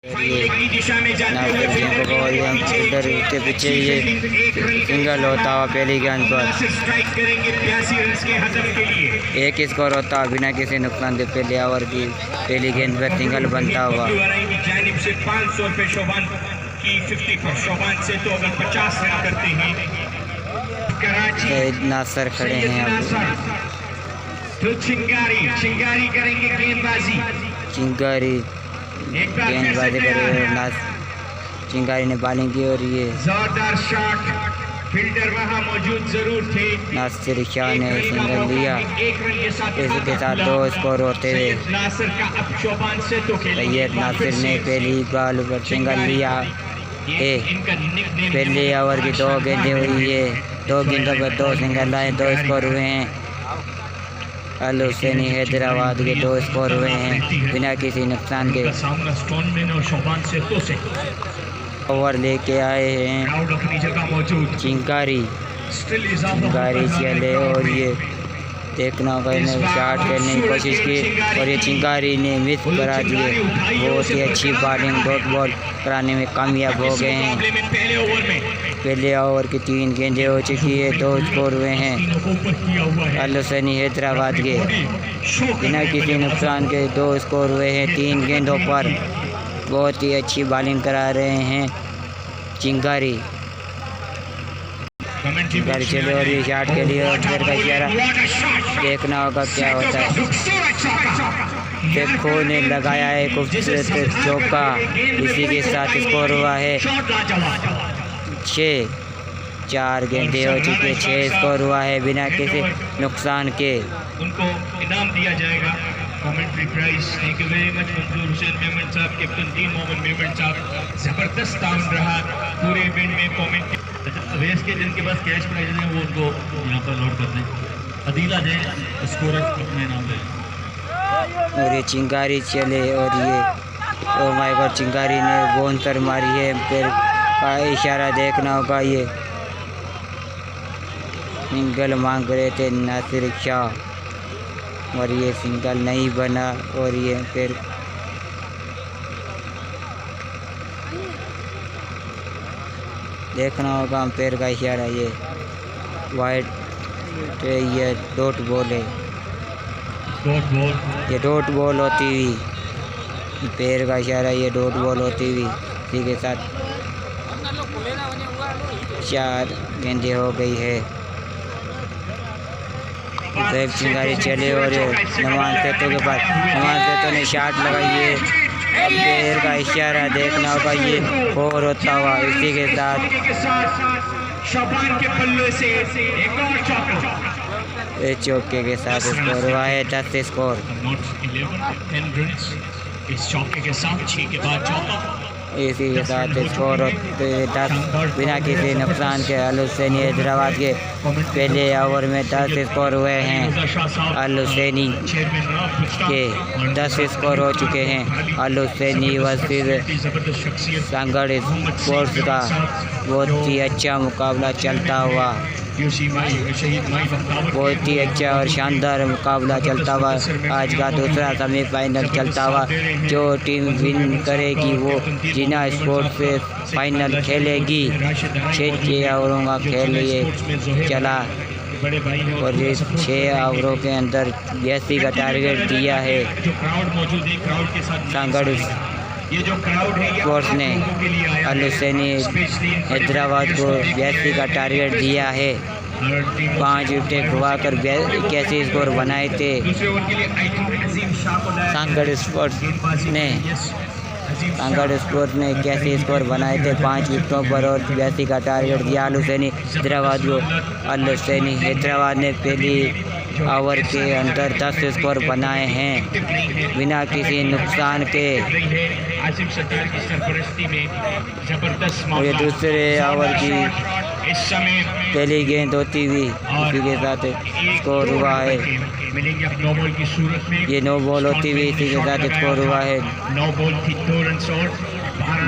इधर के पीछे ये सिंगल होता हुआ पहली गेंद पर एक स्कोर होता हुआ बिना किसी नुकसान के पहले ओवर की पहली गेंद पर सिंगल बनता हुआ। नासर खड़े हैं अब। चिंगारी करेंगे गेंदबाजी। चिंगारी गेंदबाजी करेंगे। चिंगारी ने बॉलिंग की और ये जोरदार शॉट, फील्डर वहां मौजूद जरूर थे। नासिर शाह ने सिंगल लिया। इसके साथ 2 स्कोर होते हुए सैयद नासिर ने पहली बॉल पर सिंगल लिया है। पहले ओवर की 2 गेंदें हुई है। 2 गेंदों पर 2 सिंगल आए, 2 स्कोर हुए हैं। अल हुसैनी हैदराबाद के 2 स्कोर हुए हैं बिना किसी नुकसान के। ओवर लेके आए हैं चिंगारी चले और ये देखना होगा, इन्हें शॉट करने की कोशिश की और ये चिंगारी ने मिस करा दिए। बहुत ही अच्छी बॉलिंग, डॉट बॉल कराने में कामयाब हो गए हैं। पहले ओवर की 3 गेंदें हो चुकी है, 2 स्कोर हुए हैं अल हुसैनी हैदराबाद के। बिना किसी नुकसान के 2 स्कोर हुए हैं 3 गेंदों पर। बहुत ही अच्छी बॉलिंग करा रहे हैं चिंगारी चले और ये शॉट के लिए और फिर का इशारा देखना होगा क्या होता है। देखो ने लगाया है खूबसूरत चौका। इसी के साथ स्कोर हुआ है 6। 4 गेंदें हो चुकी है, 6 स्कोर हुआ है बिना किसी नुकसान के। उनको इनाम दिया जाएगा, commentary prize. Thank you very much Manzoor Hussain Memon साहब, कैप्टन दीन मोहम्मद मेमन साहब। जबरदस्त काम रहा पूरे इवेंट में। कमेंट रेस के जिनके पास कैश प्राइज हैं वो उनको यहाँ पर लोड कर दें। अदीला दें स्कोर अपना इनाम दें। और ये चिंगारी चले और ये ओ माय गॉड, चिंगारी ने बाउंसर मारी है। फिर का इशारा देखना होगा। ये सिंगल मांग रहे थे नासिर शाह और ये सिंगल नहीं बना और ये फिर देखना होगा अंपायर का इशारा। ये वाइड, ये डॉट बॉल है, ये डॉट बॉल होती हुई पैर का इशारा, ये डॉट बॉल होती हुई। इसी के साथ 4 गेंदें हो गई है। चिंगारी चले और नवान सेतु के पास नवान सेतु ने शॉट लगाई है। पैर का इशारा देखना होगा, ये 4 होता हुआ। इसी के साथ चौके के साथ स्कोर हुआ है 10 स्कोर। इस चौके के साथ 6 के बाद चौका। इसी के साथ स्कोर 10 बिना किसी नुकसान के। अल हुसैनी हैदराबाद के पहले ओवर में 10 स्कोर हुए हैं। अल हुसैनी के 10 स्कोर हो चुके हैं। अल हुसैनी वर्सेस सांगड़ स्पोर्ट्स का बहुत ही अच्छा मुकाबला चलता हुआ, बहुत ही अच्छा और शानदार मुकाबला चलता हुआ। आज का दूसरा सेमीफाइनल चलता हुआ। जो टीम विन करेगी वो जिना स्पोर्ट्स से फाइनल खेलेगी। 6 ओवरों का खेल ये चला और ये 6 ओवरों के अंदर 82 का टारगेट दिया है सांगड़ स्पोर्ट्स ने। अल हुसैनी हैदराबाद को 82 का टारगेट दिया है। 5 विकेट खुआकर 81 स्कोर बनाए थे सांगड़ स्पोर्ट्स ने। सांगड़ स्पोर्ट्स ने 81 स्कोर बनाए थे 5 विकेटों पर और 82 का टारगेट दिया अल हुसैनी हैदराबाद को। अल हुसैनी हैदराबाद ने पहली ओवर के अंदर 10 स्कोर बनाए हैं बिना किसी नुकसान के। और ये दूसरे ओवर की पहली गेंद होती हुई इसी के साथ स्कोर हुआ है। ये 9 बॉल होती हुई इसी के साथ स्कोर हुआ है।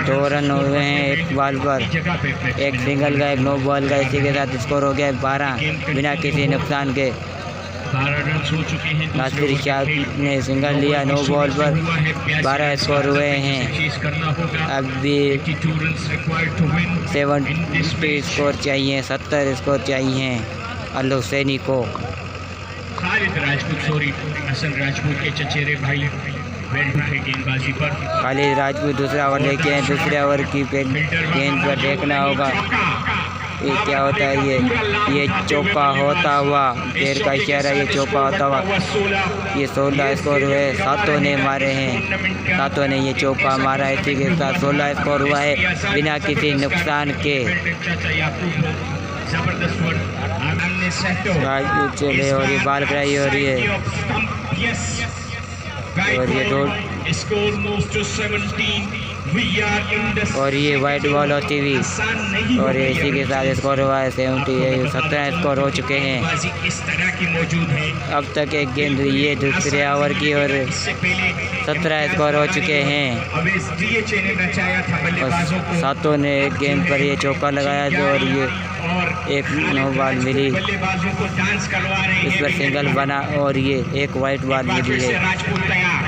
2 रन हुए हैं 1 बॉल पर, 1 सिंगल का 1 नो बॉल का। इसी के साथ स्कोर हो गया 12 बिना किसी नुकसान के। 12 रन हो चुके हैं। नासिर शाह ने सिंगल लिया, 9 बॉल पर 12 स्कोर हुए हैं। अब भी 70 स्कोर चाहिए, 70 स्कोर चाहिए अल हुसैनी को। खालिद राजपूत, सॉरी हसन राजपूत के चचेरे भाई बैट उठे गेंदबाजी पर। खालिद राजपूत दूसरा ओवर लेके हैं। दूसरे ओवर की गेंद पर देखना होगा ये क्या होता है। ये चौका होता हुआ, पैर का इशारा, ये चौका होता हुआ। ये 16 स्कोर हुए, सातों ने मारे हैं, सातों ने ये चौका मारा है। इसी के साथ 16 स्कोर हुआ है बिना किसी नुकसान के। राजपूत चले और ये बाल कराई हो रही है और ये और ये वाइट बॉल होती हुई और ये इसी के साथ स्कोर हुआ है 17 स्कोर हो चुके हैं अब तक। एक गेंद ये दूसरे ओवर की और 17 स्कोर हो चुके हैं। और सातों ने एक गेंद पर ये चौका लगाया जो और ये एक 9 बॉल मिली, इस पर सिंगल बना और ये एक वाइट बॉल मिली है।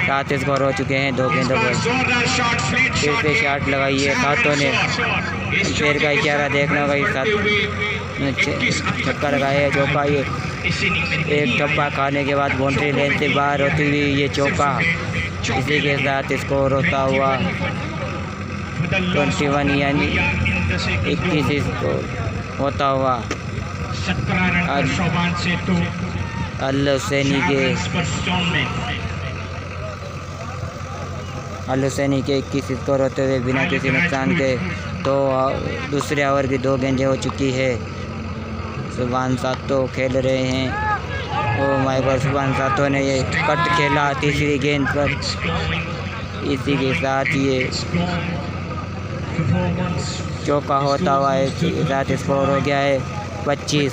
7 स्कोर हो चुके हैं 2 गेंदों पर। फिर से शॉट लगाई है सातों ने, पैर का इशारा देखना होगा। ये सात छक्का लगाया है, चौका। ये एक टप्पा खाने के बाद बाउंड्री लाइन से बाहर होती हुई ये चौका। इसी के साथ स्कोर होता हुआ 21 यानी 21 स्कोर होता हुआ अल हुसैनी के 21 स्कोर होते हुए बिना किसी नुकसान के। तो दूसरे ओवर की 2 गेंदें हो चुकी है। सुभान सातो खेल रहे हैं। ओ माय गॉड, सुभान सातो ने ये कट खेला तीसरी गेंद पर। इसी के साथ ये चौका होता हुआ है, 7 स्कोर हो गया है 25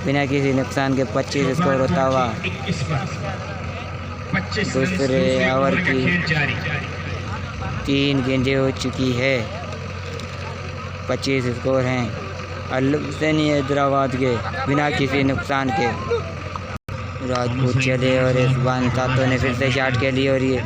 बिना किसी नुकसान के 25 स्कोर होता हुआ। दूसरे ओवर की 3 गेंदें हो चुकी है, 25 स्कोर हैं अल हुसैनी हैदराबाद के बिना किसी नुकसान के। राजपूत चले और सुभान सातो ने फिर से शॉट के लिए और ये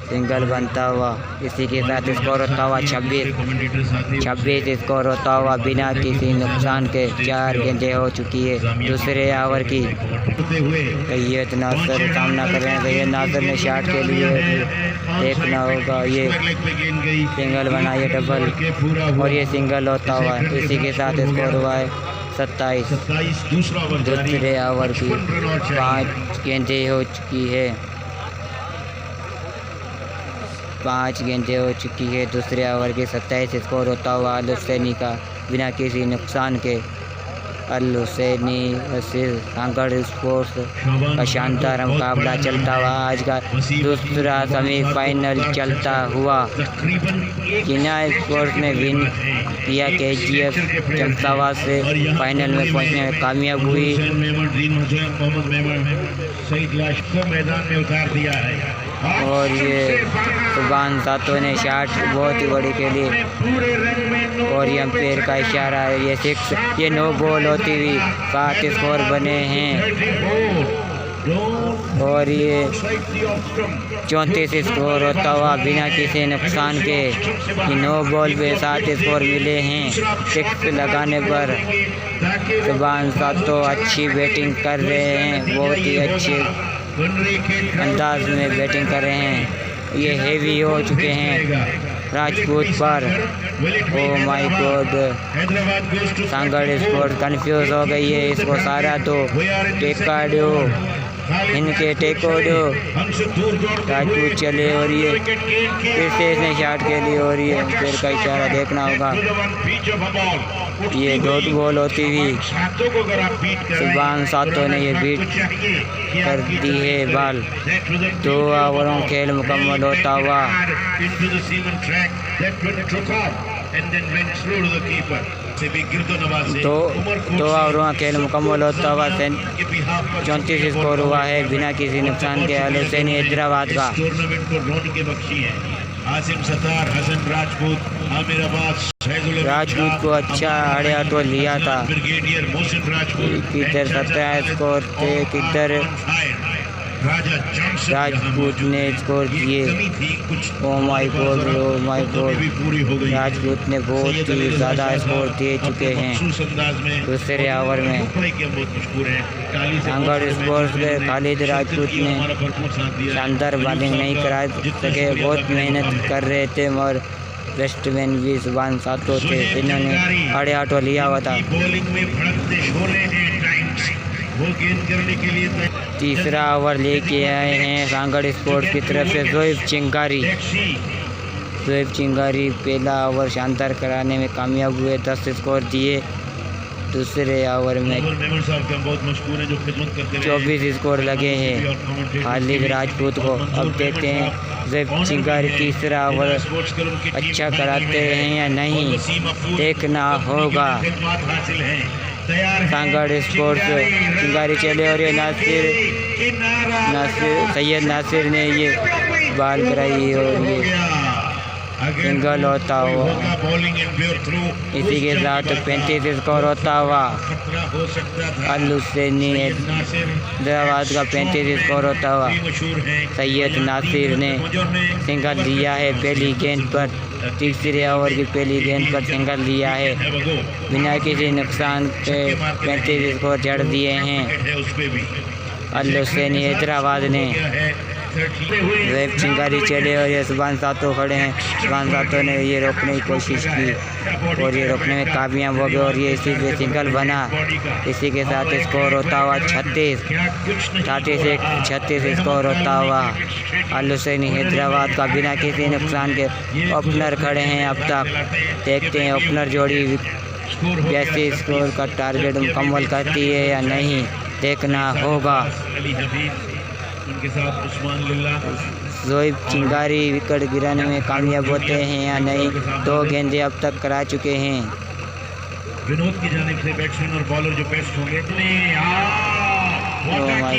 सिंगल बनता हुआ। इसी के साथ स्कोर होता हुआ 26 स्कोर होता हुआ बिना किसी नुकसान के। 4 गेंदें हो चुकी है दूसरे ओवर की। सैयद नासिर सामना कर रहे हैं। सैयद नासिर ने शॉट के लिए देखना होगा, ये सिंगल बना, ये डबल और ये सिंगल होता हुआ। इसी के साथ स्कोर हुआ है 27। दूसरे ओवर की 5 गेंदें हो चुकी है, 5 गेंदें हो चुकी है दूसरे ओवर के। 27 स्कोर होता हुआ अल हुसैनी का बिना किसी नुकसान के। अल हुसैनी वर्सेस सांगड़ स्पोर्ट्स का शानदार मुकाबला चलता हुआ आज का दूसरा सेमीफाइनल चलता हुआ। जिना स्पोर्ट्स ने विन किया KGF चमतावा से फाइनल में पहुंचने में कामयाब हुई। मैदान में उतार दिया है और ये सुभान सातो ने शॉट बहुत ही बड़ी के लिए और ये पैर का इशारा है। ये 6, ये 9 बॉल होती हुई 7 स्कोर बने हैं और ये 34 स्कोर होता हुआ बिना किसी नुकसान के। ये 9 बॉल पे 7 स्कोर मिले हैं। 6 लगाने पर सुभान सातो अच्छी बैटिंग कर रहे हैं, बहुत ही अच्छे अंदाज में बैटिंग कर रहे हैं। ये हेवी हो चुके हैं राजपूत पर। Oh my God, Sanghar sport confuse हो गई है। इसको सारा तो टेका दो, इनके टेको दो। राजपूत चले और ये फिर से इसने शॉट के लिए और ये पैर का इशारा देखना होगा। ये डॉट बॉल होती हुई सुभान सातो ने ये बीट कर दी है बॉल। 2 ओवरों खेल मुकम्मल होता हुआ। से भी गिरदोनवाज दो ओवरों का खेल मुकम्मल होता हुआ 34 स्कोर हुआ है बिना किसी नुकसान के अल हुसैनी हैदराबाद का। टूर्नामेंट को रौनकें बख्शी है। आसिम सत्तार, हसन राजपूत, आमिर अब्बास, राजपूत को अच्छा आड़े तो लिया था। ब्रिगेडियर मोहसिन राजपूत किधर 17 स्कोर थे, किधर राजपूत ने स्कोर किए। Oh my God, oh my God, Rajput ने बहुत ही ज़्यादा स्कोर दे चुके हैं दूसरे ओवर में। सांगड़ स्पोर्ट्स के खालिद राजपूत ने शानदार बॉलिंग नहीं करा सके, बहुत मेहनत कर रहे थे और बैट्समैन भी सुभान सातो थे, इन्होंने आड़े आटो लिया हुआ था। तीसरा ओवर लेके आए हैं सांगड़ स्पोर्ट्स की तरफ से जोइब चिंगारी पहला ओवर शानदार कराने में कामयाब हुए, 10 स्कोर दिए। दूसरे ओवर में 24 स्कोर लगे हैं खालिद राजपूत को। अब देखते हैं जोइब चिंगारी तीसरा ओवर अच्छा कराते हैं या नहीं, देखना होगा। सांगड़ स्पोर्ट्स चिंगारी चले और ये सैयद नासिर ने ये बॉल कराई और ये सिंगल होता हुआ, इसी के साथ 35 स्कोर होता हुआ अल हुसैनी हैदराबाद का 35 स्कोर होता हुआ। सैयद नासिर ने सिंगल दिया है पहली गेंद पर, तीसरे ओवर की पहली गेंद पर सिंगल दिया है, बिना किसी नुकसान के 35 स्कोर जड़ दिए हैं अल हुसैनी हैदराबाद ने। जोइब चिंगारी चले और ये सुभान सातो खड़े हैं, सुभान सातो ने ये रोकने की कोशिश की और ये रोकने में कामयाब हो गए और ये इसी से सिंगल बना। इसी के साथ स्कोर होता हुआ 36 स्कोर होता हुआ अल हुसैनी हैदराबाद का, बिना किसी नुकसान के। ओपनर खड़े हैं अब तक, देखते हैं ओपनर जोड़ी 82 स्कोर का टारगेट मुकम्मल करती है या नहीं, देखना होगा। उनके साथ उस्मान लिल्ला। जोइब चिंगारी विकेट गिराने में कामयाब होते हैं या नहीं, 2 गेंदें अब तक करा चुके हैं। विनोद की जानिब से बैट्समैन और बॉलर जो बेस्ट होंगे। Oh my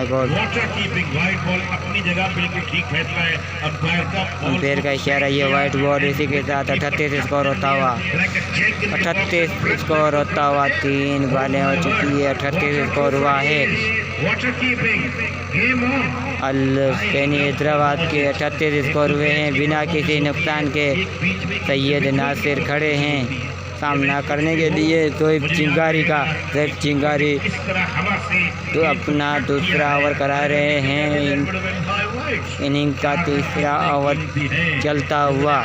God, water keeping white ball अपनी जगह बिल्कुल ठीक फैसला है अंपायर का। अंपायर का इशारा, ये वाइट बॉल। इसी के साथ 38 स्कोर होता हुआ 3 बॉलें हो चुकी है, 38 स्कोर हुआ है। अल हुसैनी हैदराबाद के 38 स्कोर हुए हैं बिना किसी नुकसान के। सैयद नासिर खड़े हैं सामना करने के लिए जोइब चिंगारी का। जोइब चिंगारी तो अपना दूसरा ओवर करा रहे हैं, इनिंग का तीसरा ओवर चलता हुआ।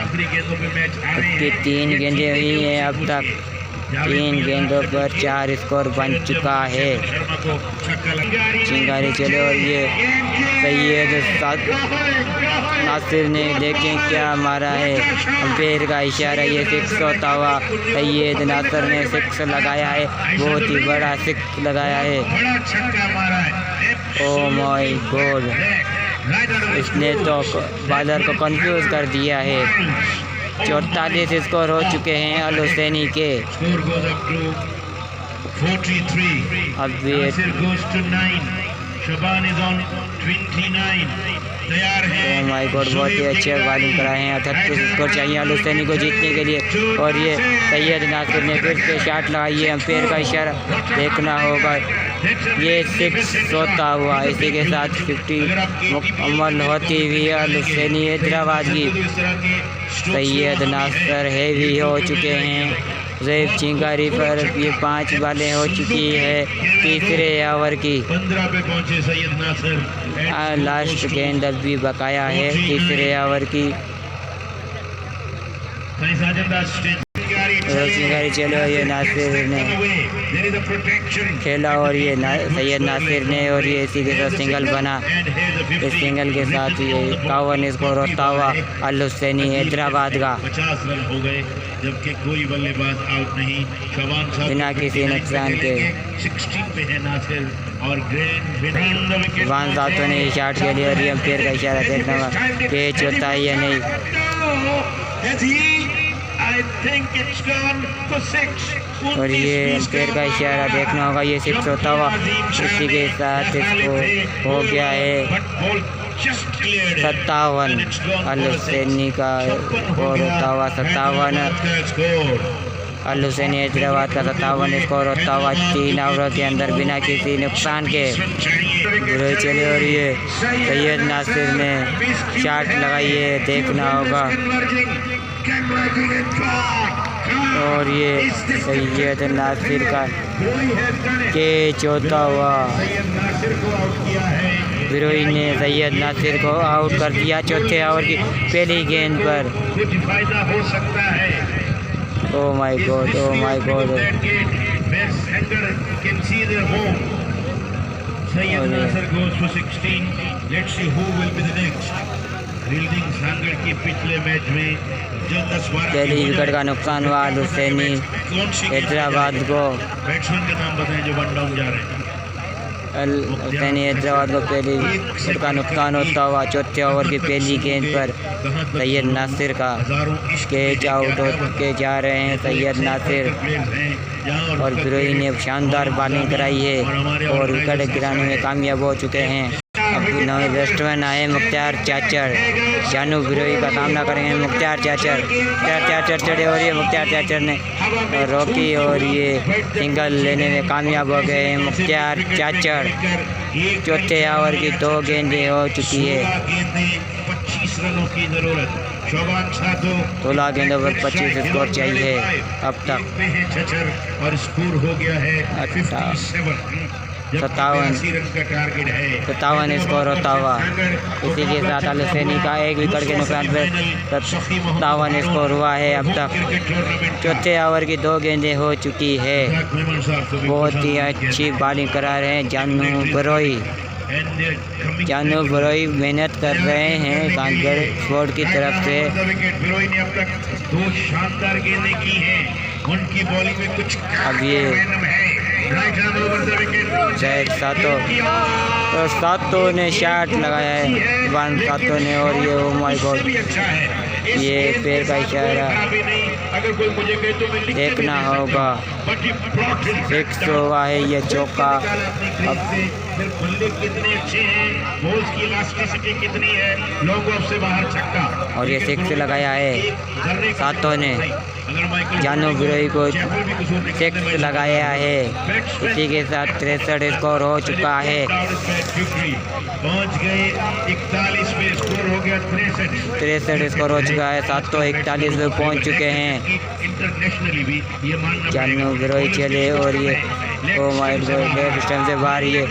उसकी 3 गेंदें हुई हैं अब तक, 3 गेंदों पर 4 स्कोर बन चुका है। चिंगारी चले और ये सैयद नासिर ने देखें क्या मारा है, अंपायर का इशारा, ये 6 होता हुआ। सैयद नासिर ने 6 लगाया है, बहुत ही बड़ा 6 लगाया है। ओ माय गॉड, इसने तो बॉलर को कंफ्यूज कर दिया है। 44 स्कोर हो चुके हैं अल हुसैनी के। अब ओह माय गॉड, बहुत ही अच्छे बॉलिंग कराए हैं। 38 स्कोर चाहिए अल हुसैनी को जीतने के लिए और ये सैयद नासिर ने फिर से शॉट लगाई है, अंपायर का इशारा, देखना होगा। ये 6 होता हुआ, इसी के साथ 50 मुकम्मल होती हुई अल हुसैनी हैदराबाद की। सैयद नासिर हैवी हो चुके हैं। जोइब चिंगारी पर ये 5 बॉलें हो चुकी है तीसरे ओवर की। 15 पे पहुंचे सैयद नासिर। लास्ट गेंद अभी बकाया है तीसरे ओवर की। चिंगारी चलो, ये नासिर ने खेला और ये सैयद नासिर ने और ये इसी के साथ सिंगल बना। इस सिंगल के साथ ये 51 स्कोर होता हुआ अल हुसैनी हैदराबाद का। 50 रन हो गए जबकि कोई बल्लेबाज आउट नहीं। बिना किसी नुकसान के 16 पे है नासिर और ग्रैंड सुभान सातो ने शॉट के लिए और ये अंपायर का इशारा, देखना कैच होता है या नहीं। I think it's gone for 6. और ये अंपायर का इशारा देखना होगा, ये 6 होता हुआ। इसी के साथ इसको हो गया है 57। अल हुसैनी का स्कोर होता हुआ 57। अल हुसैनी हैदराबाद का 57 स्कोर होता हुआ 3 ओवर के अंदर बिना किसी नुकसान के बुरे चले। और ये सैयद नासिर ने शॉट लगाई है, देखना होगा। और ये सैयद नासिर का कैच होता हुआ, बिरोई ने सैयद नासिर को आउट कर दिया चौथे ओवर की पहली गेंद पर। Oh my God, oh my God. पिछले मैच में पहली विकेट का नुकसान हुआ अल हुसैनी हैदराबाद को। बैट्समैन का नाम बताएं जो वन डाउन जा रहे हैं। अल हुसैनी हैदराबाद को पहली विकेट का नुकसान होता हुआ चौथे ओवर की पहली गेंद पर सैयद नासिर का कैच आउट होके जा रहे हैं सैयद नासिर। और बिरोई ने शानदार बॉलिंग कराई है और विकेट गिराने में कामयाब हो चुके हैं। अब नए बैट्समैन आए मुख्तार चाचर, जानू बिरोई का सामना करेंगे मुख्तार चाचर चढ़े और ये मुख्तार चाचर ने रोकी और ये सिंगल लेने में कामयाब हो गए हैं मुख्तार चाचर। चौथे ओवर की 2 गेंदें हो चुकी है। 25 रनों की जरूरत। 16 गेंदों पर 25 स्कोर चाहिए अब तक। और स्कोर हो गया है 57 स्कोर होता हुआ। इसी के साथ अल हुसैनी का 1 विकेट के नुकसान पर 57 स्कोर हुआ है अब तक। चौथे ओवर की 2 गेंदें हो चुकी है। बहुत ही अच्छी बॉलिंग करा रहे हैं जानू बिरोई मेहनत कर रहे हैं कांगड़ स्पोर्ट की तरफ से। बिरोई ने अब तक 2 शानदार गेंदें की हैं। उनकी बॉलिंग में कुछ अब ये जैद सातो ने शॉट लगाया है वन सातो ने। और ये ओ माय गॉड, ये पैर का इशारा देखना होगा। 6 हुआ है ये चौका। अब कितने अच्छे हैं, बॉल्स की इलास्टिसिटी कितनी है, लॉन्ग ऑफ से बाहर छक्का। और ये 6 लगाया है सातों ने। जानू बिरोई को 6 लगाया है। इसी के साथ 63 स्कोर हो चुका है। पहुंच गए 41 पे, स्कोर हो गया 63 स्कोर हो चुका है। सातों 41 में पहुंच चुके हैं। इंटरनेशनली भी ये मानना जानू बिरोई चले और ये ओ माय गॉड सिस्टम से बाहर ये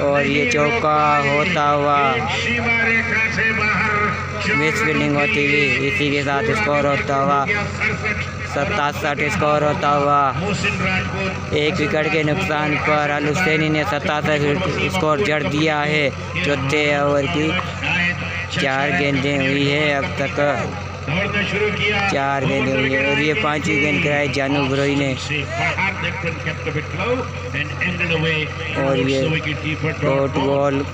और ये चौका होता हुआ मिस फील्डिंग होती हुई। इसी के साथ स्कोर होता हुआ 67 स्कोर होता हुआ। 1 विकेट के नुकसान पर अल हुसैनी ने 67 स्कोर जड़ दिया है। चौथे ओवर की 4 गेंदें हुई है अब तक। 4 गेंदें हुई है और ये 5वीं गेंद कराई जानू बिरोई ने। और ये डॉट बॉल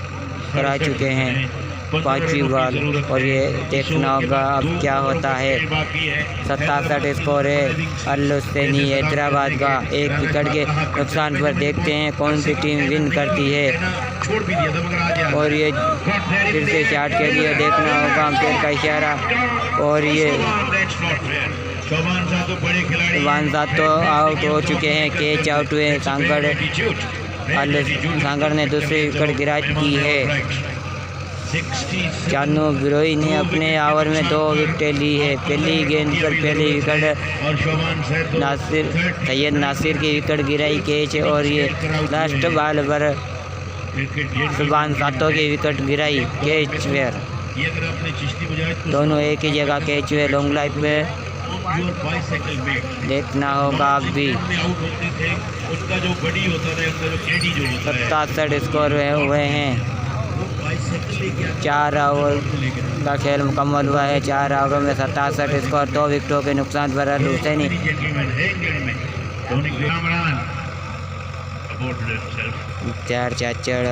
करा चुके हैं 5वीं बॉल। और ये देखना होगा अब क्या होता है। 67 स्कोर है अल हुसैनी हैदराबाद का। 1 विकेट के नुकसान पर देखते हैं कौन सी टीम विन करती है। और ये फिर से शॉट के लिए देखना होगा अंपायर का इशारा। और ये चौहान साहब तो आउट हो चुके हैं, कैच आउट हुए। सांगड़ ने दूसरी विकेट गिरा दी है। जानू बिरोई ने अपने ओवर में 2 विकेटें ली है। पहली गेंद पर पहली विकेट सैयद नासिर की विकेट गिराई कैच। और ये लास्ट बॉल पर सुभान सातों की विकेट गिराई कैच वेयर। दोनों एक ही जगह कैच हुए लॉन्ग लाइफ में। देखना होगा आप भी। 67 स्कोर हुए हैं। 4 ओवर का खेल मुकम्मल हुआ है। 4 ओवर में 67 स्कोर। 2 विकेटों के नुकसान पर अल हुसैनी। मुख्तार चाचड़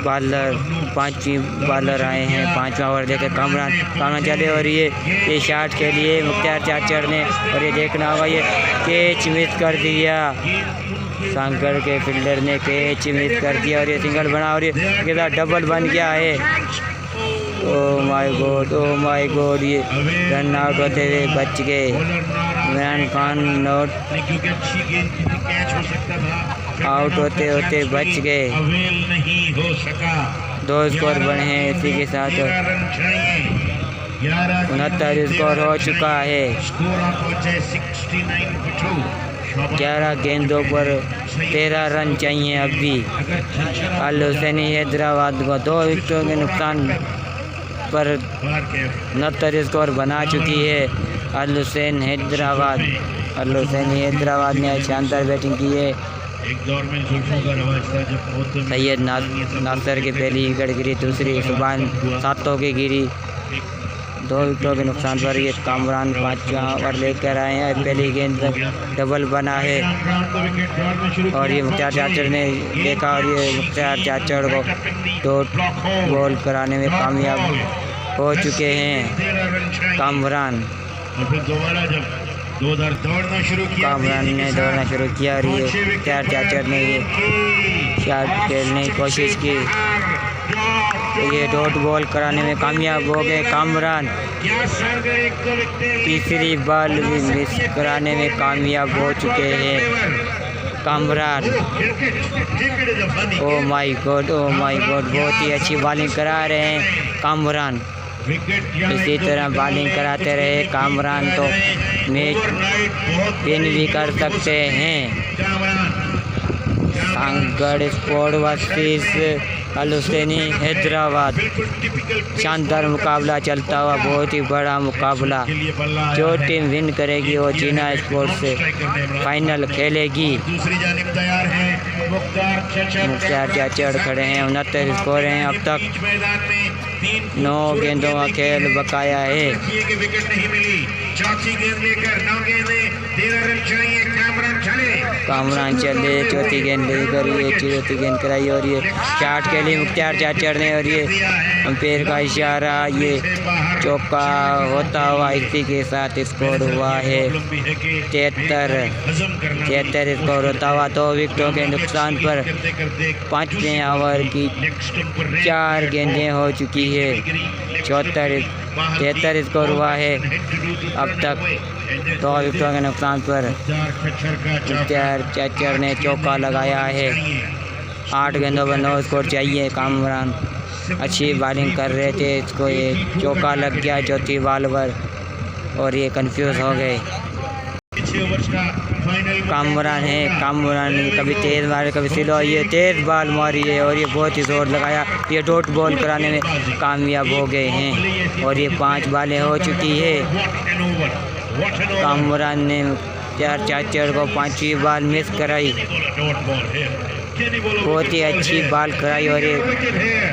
बॉलर, पांचवी बॉलर आए हैं, पांचवा ओवर देखे कामरान चले और ये शॉट के लिए मुख्तार चाचड़ ने, और ये देखना होगा ये कैच मिस कर दिया, सांगड़ के फील्डर ने कैच मिस कर दिया और ये सिंगल बना और ये डबल बन गया है। ओ माय गॉड, ये रन आउट होते हुए बच गए। इमरान खान नॉट आउट होते बच गए। 2 स्कोर बने हैं, इसी के साथ 69 स्कोर हो चुका है। 11 गेंदों पर 13 रन चाहिए अभी। अल हुसैनी हैदराबाद को 2 विकेटों के नुकसान पर 69 स्कोर बना चुकी है अल हुसैनी हैदराबाद ने शानदार बैटिंग की है। सैयद नासर की पहली विकेट गिरी, दूसरी सुभान सातों की गिरी। 2 विकेटों के नुकसान पर ये कामरान 5वां ओवर लेकर आए हैं। पहली गेंद डबल बना है और ये मुख्तार चाचड़ ने देखा और ये मुख्तार चाचड़ को डॉट बॉल कराने में कामयाब हो चुके हैं कामरान। कामरान ने दौड़ना शुरू किया और ये मुख्तार चाचड़ ने ये शॉट खेलने की कोशिश की, ये डॉट बॉल कराने में कामयाब हो गए कामरान। तीसरी बॉल भी मिस कराने में कामयाब हो चुके हैं कामरान। ओ माय गॉड, बहुत ही अच्छी बॉलिंग करा रहे हैं कामरान। इसी तरह बॉलिंग कराते रहे कामरान तो मैच विन भी कर सकते हैं। सांगड़ स्पोर्ट वर्सेस अल हुसैनी हैदराबाद, शानदार मुकाबला चलता हुआ, बहुत ही बड़ा मुकाबला। जो टीम विन करेगी वो जीना स्पोर्ट से फाइनल खेलेगी। मुख्तार चाचड़ खड़े हैं, 69 स्कोर हैं अब तक। 9 गेंदों का खेल बकाया है। कामरान चले, चौथी गेंद लेकर ये चौथी गेंद कराई और ये शॉट के लिए मुख्तार चाचड़ ने, और ये अंपायर का इशारा, ये चौका होता हुआ इसी के साथ स्कोर हुआ है 73 स्कोर होता हुआ। 2 विकेटों के नुकसान पर 5वें ओवर की 4 गेंदें हो चुकी है। 73 स्कोर हुआ है अब तक। 2 विकेटों के नुकसान पर मुख्तार चाचड़ ने चौका लगाया है। 8 गेंदों पर 9 स्कोर चाहिए। कामरान अच्छी बॉलिंग कर रहे थे, इसको ये चौका लग गया चौथी बॉल पर और ये कंफ्यूज हो गए। कामरान ने कभी तेज़ मारे कभी स्लो, ये तेज़ बॉल मारी है और ये बहुत ही जोर लगाया, ये डॉट बॉल कराने में कामयाब हो गए हैं और ये 5 बॉलें हो चुकी है। कामरान ने मुख्तार चाचड़ को 5वीं बॉल मिस कराई, बहुत ही अच्छी बॉल कराई और ये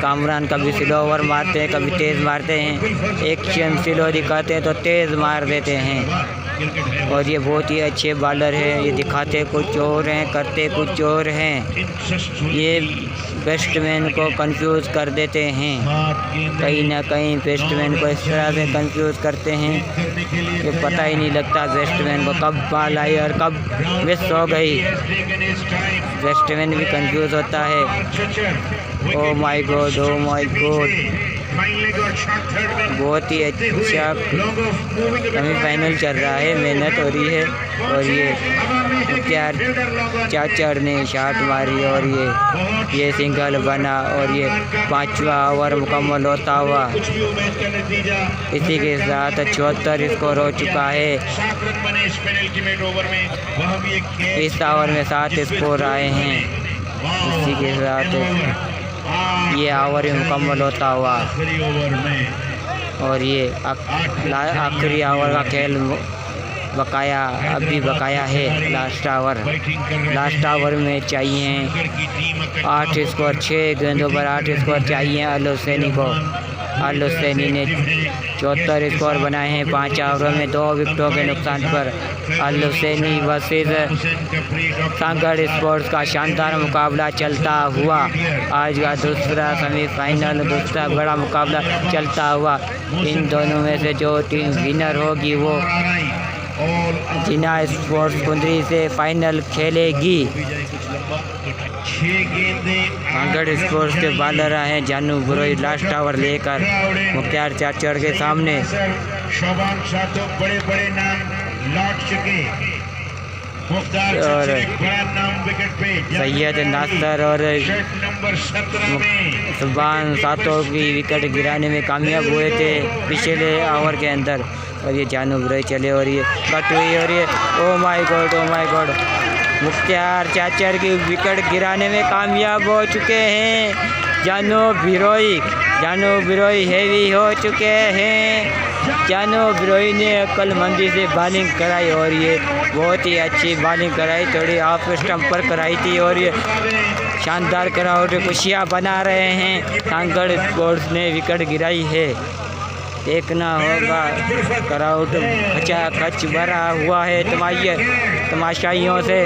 कामरान कभी स्लो ओवर मारते हैं कभी तेज़ मारते हैं। एक्शन स्लो दिखाते हैं तो तेज़ मार देते हैं और ये बहुत ही अच्छे बॉलर हैं। ये दिखाते कुछ और हैं, करते कुछ और हैं। ये बैट्समैन को कंफ्यूज कर देते हैं, कहीं ना कहीं बैट्समैन को इस तरह से कंफ्यूज करते हैं कि पता ही नहीं लगता बैट्समैन को कब बॉल आई और कब मिस हो गई। बैट्समैन भी कंफ्यूज होता है। ओ माय गॉड, बहुत ही अच्छा सेमीफाइनल चल रहा है, मेहनत हो रही है और ये मुख्तार चाचड़ ने शॉट मारी और ये सिंगल बना और ये 5वां ओवर मुकम्मल होता हुआ इसी के साथ 74 स्कोर हो चुका है। इस ओवर में 7 स्कोर आए हैं। इसी के साथ ये ओवर मुकम्मल होता हुआ और ये आखिरी ओवर का खेल अभी बकाया है। लास्ट ओवर में चाहिए 8 स्कोर, 6 गेंदों पर 8 स्कोर चाहिए अल हुसैनी को। अल हुसैनी ने 74 स्कोर बनाए हैं 5 ओवरों में 2 विकेटों के नुकसान पर। अल हुसैनी वर्सेस सांगड़ स्पोर्ट्स का शानदार मुकाबला चलता हुआ आज का दूसरा सेमीफाइनल, दूसरा बड़ा मुकाबला चलता हुआ। इन दोनों में से जो टीम विनर होगी वो जिना स्पोर्ट्स कुंदरी से फाइनल खेलेगी। सांगड़ स्पोर्ट्स के बॉलर हैं जानू बुरोई लास्ट ओवर लेकर मुख्तार चाचड़ के सामने। बड़े बड़े नाम लौट चुके और सैयद नासर और सुभान सातों की विकेट गिराने में कामयाब हुए थे पिछले ओवर के अंदर। और ये जानू बुरोई चले और ये कट हुई और ये ओ माय गॉड मुख्तार चाचड़ की विकेट गिराने में कामयाब हो चुके हैं जानू बिरोई हैवी हो चुके हैं। जानू बिरोई ने अक्लमंदी से बॉलिंग कराई और ये बहुत ही अच्छी बॉलिंग कराई, थोड़ी ऑफ स्टंप पर कराई थी और ये शानदार कराउट खुशियाँ बना रहे हैं। सांगड़ स्पोर्ट्स ने विकेट गिराई है, देखना होगा क्राउड खच भरा हुआ है तमाशाइयों से।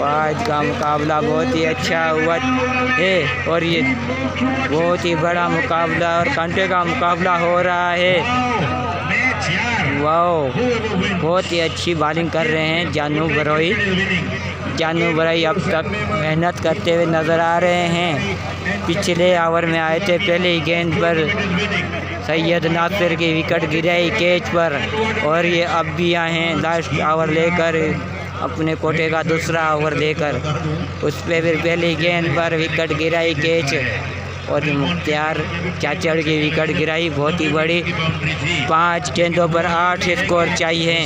आज का मुकाबला बहुत ही अच्छा हुआ है और ये बहुत ही बड़ा मुकाबला और कांटे का मुकाबला हो रहा है। वाओ, बहुत ही अच्छी बॉलिंग कर रहे हैं जानू बिरोई अब तक मेहनत करते हुए नज़र आ रहे हैं। पिछले ओवर में आए थे, पहले ही गेंद पर सैयद नासिर की विकेट गिराई कैच पर और ये अब भी आए हैं लास्ट ओवर लेकर, अपने कोटे का दूसरा ओवर लेकर। उस पर फिर पहली गेंद पर विकेट गिराई कैच और मुख्तार चाचड़ की विकेट गिराई बहुत ही बड़ी। 5 गेंदों पर 8 स्कोर चाहिए,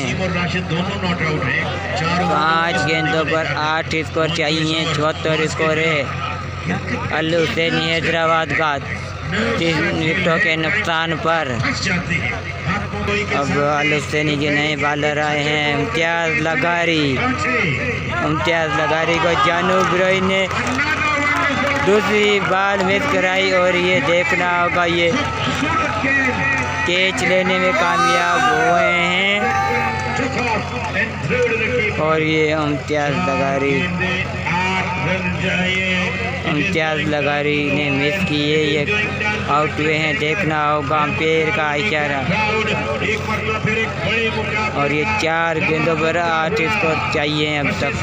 5 गेंदों पर 8 स्कोर चाहिए। 74 स्कोर है अल हुसैनी हैदराबाद का 3 विकेटों के नुकसान पर। अब अल हुसैनी के नए बॉलर आए हैं इम्तियाज़ लगारी को जानू बिरोई ने दूसरी बॉल मिस कराई और ये देखना होगा ये कैच लेने में कामयाब हुए हैं और ये इम्तियाज़ लगारी ने मिस किए, ये आउट हुए हैं। देखना होगा अंपायर का इशारा और ये 4 गेंदों पर 8 स्कोर चाहिए अब तक।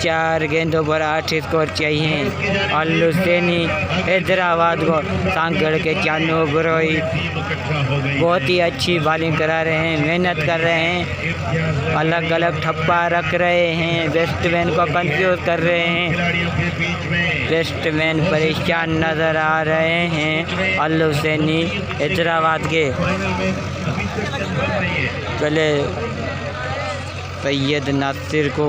4 गेंदों पर 8 स्कोर चाहिए। अल हुसैनी हैदराबाद को सांगड़ के जानू बिरोई बहुत ही अच्छी बॉलिंग करा रहे हैं, मेहनत कर रहे हैं, अलग अलग ठप्पा रख रहे हैं, बैट्समैन को कंफ्यूज कर रहे हैं। बैट्समैन परेशान नज़र आ रहे हैं अल हुसैनी हैदराबाद के। पहले सैयद नासिर को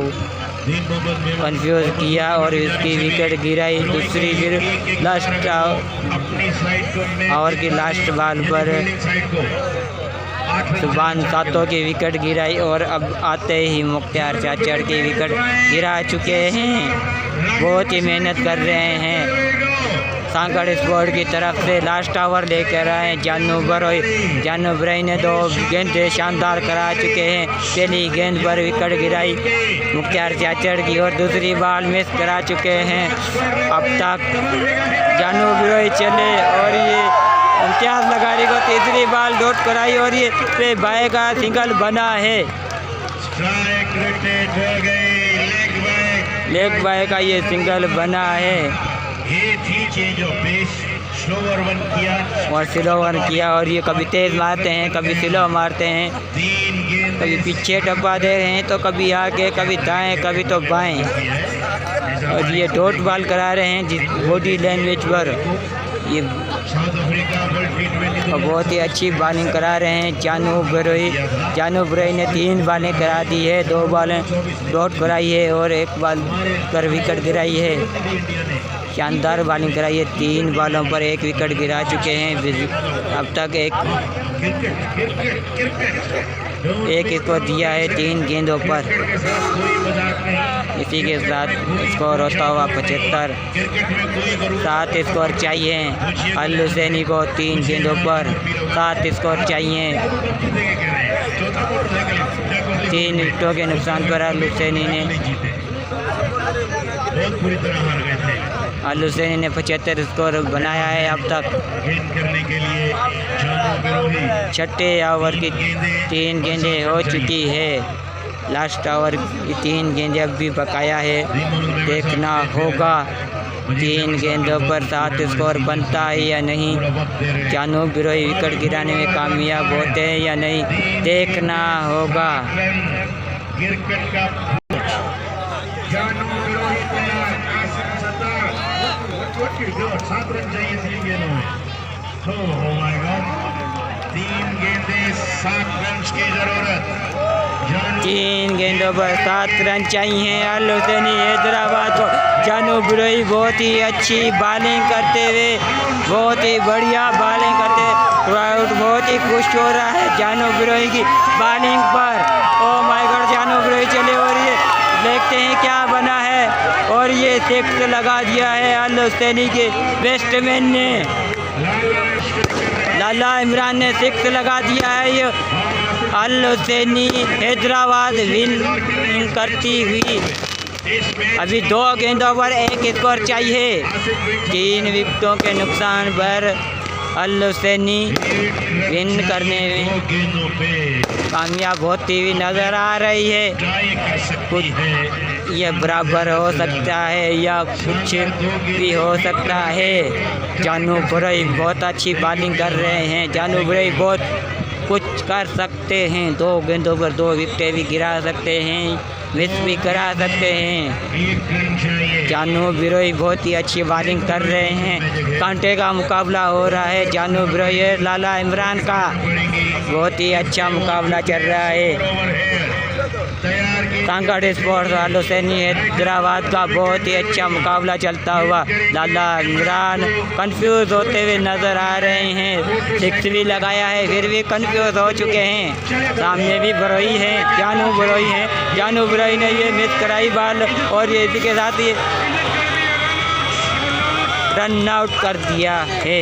कंफ्यूज किया और इसकी विकेट गिराई। दूसरी फिर लास्ट ओवर की लास्ट बॉल पर सुभान सातों की विकेट गिराई और अब आते ही मुख्तार चाचड़ की विकेट गिरा चुके हैं। बहुत ही मेहनत कर रहे हैं सांगड़ स्पोर्ट की तरफ से। लास्ट ओवर लेकर आए जानू बिरोई ने 2 गेंदें शानदार करा चुके हैं। पहली गेंद पर विकेट गिराई मुख्तार चाचड़ की और दूसरी बॉल मिस करा चुके हैं। अब तक जानू बिरोई चले और ये इम्तियाज़ लगारी को तीसरी बॉल डॉट कराई और ये पे बाय का सिंगल बना है। लेग बाय का ये सिंगल बना है। ये थी change of pace, slower one किया और स्लो वन किया और ये कभी तेज़ मारते हैं, कभी स्लो मारते हैं, 3 गेंद कभी पीछे टप्पा दे रहे हैं तो कभी आगे, कभी दाएं, कभी तो बाएं। और ये डॉट बॉल करा रहे हैं जिस बॉडी लैंग्वेज पर। ये बहुत ही अच्छी बॉलिंग करा रहे हैं जानू बिरोई ने 3 बॉलें करा दी है, 2 बॉलें डॉट कराई है और 1 बॉल पर विकेट गिराई है। शानदार बॉलिंग कराई है, 3 बॉलों पर 1 विकेट गिरा चुके हैं। अब तक एक एक स्कोर दिया है 3 गेंदों पर। के साथ कोई मजाक नहीं। इसी के साथ स्कोर होता हुआ 75। क्रिकेट में कोई गुरु 7 स्कोर चाहिए अल हुसैनी को 3 गेंदों पर। 7 स्कोर चाहिए। चौथा मोटरसाइकिल 3 विकेटों के नुकसान पर अल हुसैनी ने बहुत बुरी तरह हार गए थे। अल हुसैनी ने 75 स्कोर बनाया है अब तक। गेंद करने के लिए जानू बिरोही। छठे ओवर की 3 गेंदें हो चुकी है। लास्ट ओवर की 3 गेंदें अब भी बकाया है, देखना होगा 3 गेंदों पर 7 स्कोर बनता है या नहीं। जानू बिरोही विकेट गिराने में कामयाब होते हैं या नहीं, देखना होगा। क्रिकेट का जानू बिरोही तैयार, आसिफ सत्तार 7 रन चाहिए 3 गेंदों में। हो माय गॉड, 3 गेंदें 7 रन की जरूरत। 3 गेंदों पर 7 रन चाहिए अल हुसैनी हैदराबाद को। जानू बिरोही बहुत ही अच्छी बॉलिंग करते हुए, बहुत ही बढ़िया बॉलिंग करते हुए क्राउड बहुत ही खुश हो रहा है जानू बिरोही की बॉलिंग पर। ओ माय गॉड, जानू बिरोही चले और ये देखते हैं क्या बना है। और ये सिक्स लगा दिया है अल हुसैनी के बैट्समैन ने। लाला इमरान ने 6 लगा दिया है। ये अल हुसैनी हैदराबाद विन करती हुई। अभी 2 गेंदों पर 1 स्कोर चाहिए। 3 विकेटों के नुकसान पर अल हुसैनी विन करने में कामयाब होती हुई नज़र आ रही है। कुछ ये बराबर हो सकता है या कुछ भी हो सकता है। जानू बिरोही बहुत अच्छी बॉलिंग कर रहे हैं। जानू बिरोही बहुत कुछ कर सकते हैं। 2 गेंदों पर 2 विकेटें भी गिरा सकते हैं, मिस भी करा सकते हैं। जानू बिरोही बहुत ही अच्छी बॉलिंग कर रहे हैं। कांटे का मुकाबला हो रहा है जानू बिरोही और लाला इमरान का। बहुत ही अच्छा मुकाबला चल रहा है। कांगड़ स्पोर्ट्स अल हुसैनी हैदराबाद का बहुत ही अच्छा मुकाबला चलता हुआ। लाला इमरान कंफ्यूज होते हुए नज़र आ रहे हैं। 6 भी लगाया है फिर भी कंफ्यूज हो चुके हैं। सामने भी बिरोही है, जानू बिरोही है। जानू बिरोही ने ये मिस कराई बॉल और ये इसी के साथ ये रन आउट कर दिया है।